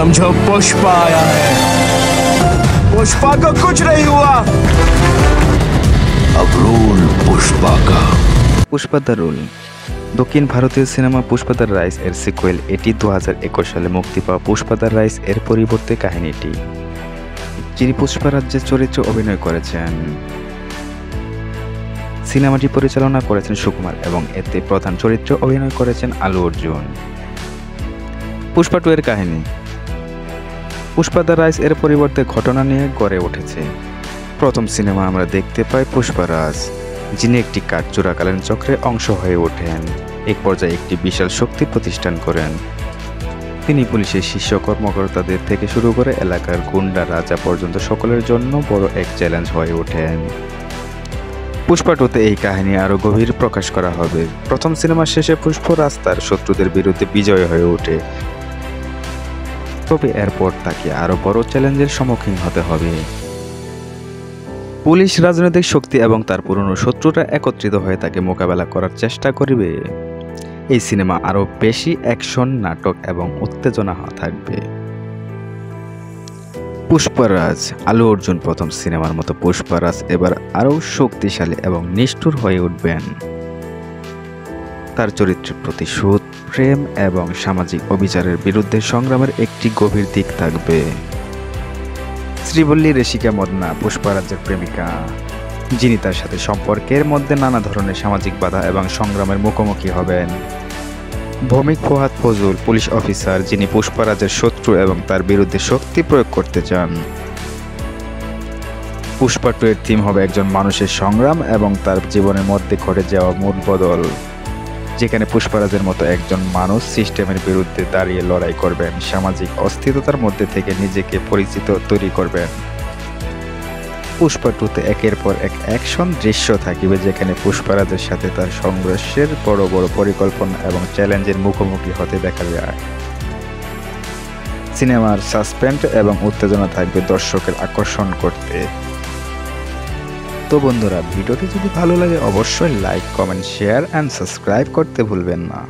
समझो पुष्पा आया है। पुष्पा को कुछ नहीं हुआ। अब रूल पुष्पा का। পুষ্পা দ্য রুল দক্ষিণ ভারতীয় সিনেমা পুষ্পা দ্য রাইজ এর সিকুয়েল। এটি 2021 সালে মুক্তি পাওয়া পুষ্পা দ্য রাইজ এর পরিবর্তে কাহিনীটি, যিনি পুষ্পা রাজ্যের চরিত্রে অভিনয় করেছেন। সিনেমাটি পরিচালনা করেছেন সুকুমার এবং এতে প্রধান চরিত্রে অভিনয় করেছেন আলু অর্জুন। পুষ্পা 2 এর কাহিনী পুষ্পা দ্য রাইজ এর পরিবর্তে ঘটনা নিয়ে গড়ে উঠেছে। প্রথম সিনেমা আমরা দেখতে পাই পুষ্পারাজ, যিনি একটি কাঠ চোরাকালীন চক্রের অংশ হয়ে ওঠেন। এক পর্যায়ে একটি বিশাল শক্তি প্রতিষ্ঠান করেন। তিনি পুলিশের শীর্ষ কর্মকর্তাদের থেকে শুরু করে এলাকার গুন্ডা রাজা পর্যন্ত সকলের জন্য বড় এক চ্যালেঞ্জ হয়ে ওঠেন। পুষ্পা 2 তে এই কাহিনী আরও গভীর প্রকাশ করা হবে। প্রথম সিনেমার শেষে পুষ্পরাজ তার শত্রুদের বিরুদ্ধে বিজয় হয়ে ওঠে, তবে এরপর তাকে আরও বড় চ্যালেঞ্জের সম্মুখীন হতে হবে। পুলিশ, রাজনৈতিক শক্তি এবং তার পুরনো শত্রুরা একত্রিত হয়ে তাকে মোকাবেলা করার চেষ্টা করবে। এই সিনেমা আরও বেশি অ্যাকশন, নাটক এবং উত্তেজনা থাকবে। পুষ্পারাজ আলু অর্জুন প্রথম সিনেমার মতো পুষ্পারাজ এবার আরও শক্তিশালী এবং নিষ্ঠুর হয়ে উঠবেন। তার চরিত্রের প্রতিশোধ, প্রেম এবং সামাজিক অবিচারের বিরুদ্ধে সংগ্রামের একটি গভীর দিক থাকবে। শ্রীবল্লী রেশিকা মদনা পুষ্পারাজের প্রেমিকা, যিনি তার সাথে সম্পর্কের মধ্যে নানা ধরনের সামাজিক বাধা এবং সংগ্রামের মুখোমুখি হবেন। ভৌমিক ফুহাদ ফজল পুলিশ অফিসার, যিনি পুষ্পারাজের শত্রু এবং তার বিরুদ্ধে শক্তি প্রয়োগ করতে চান। পুষ্পা 2 এর থিম হবে একজন মানুষের সংগ্রাম এবং তার জীবনের মধ্যে ঘটে যাওয়া মূল বদল, যেখানে পুষ্পারাজের মতো একজন মানুষ সিস্টেমের বিরুদ্ধে দাঁড়িয়ে লড়াই করবেন, সামাজিক অস্থিরতার মধ্যে থেকে নিজেকে পরিচিত তৈরি করবেন। পুষ্পা 2 তে একের পর এক অ্যাকশন দৃশ্য থাকিবে, যেখানে পুষ্পারাজের সাথে তার সংঘর্ষের বড় বড় পরিকল্পনা এবং চ্যালেঞ্জের মুখোমুখি হতে দেখা যায়। সিনেমার সাসপেন্স এবং উত্তেজনা থাকবে দর্শকের আকর্ষণ করতে। তো বন্ধুরা, ভিডিওটি যদি ভালো লাগে অবশ্যই like, comment, share and subscribe করতে ভুলবেন না।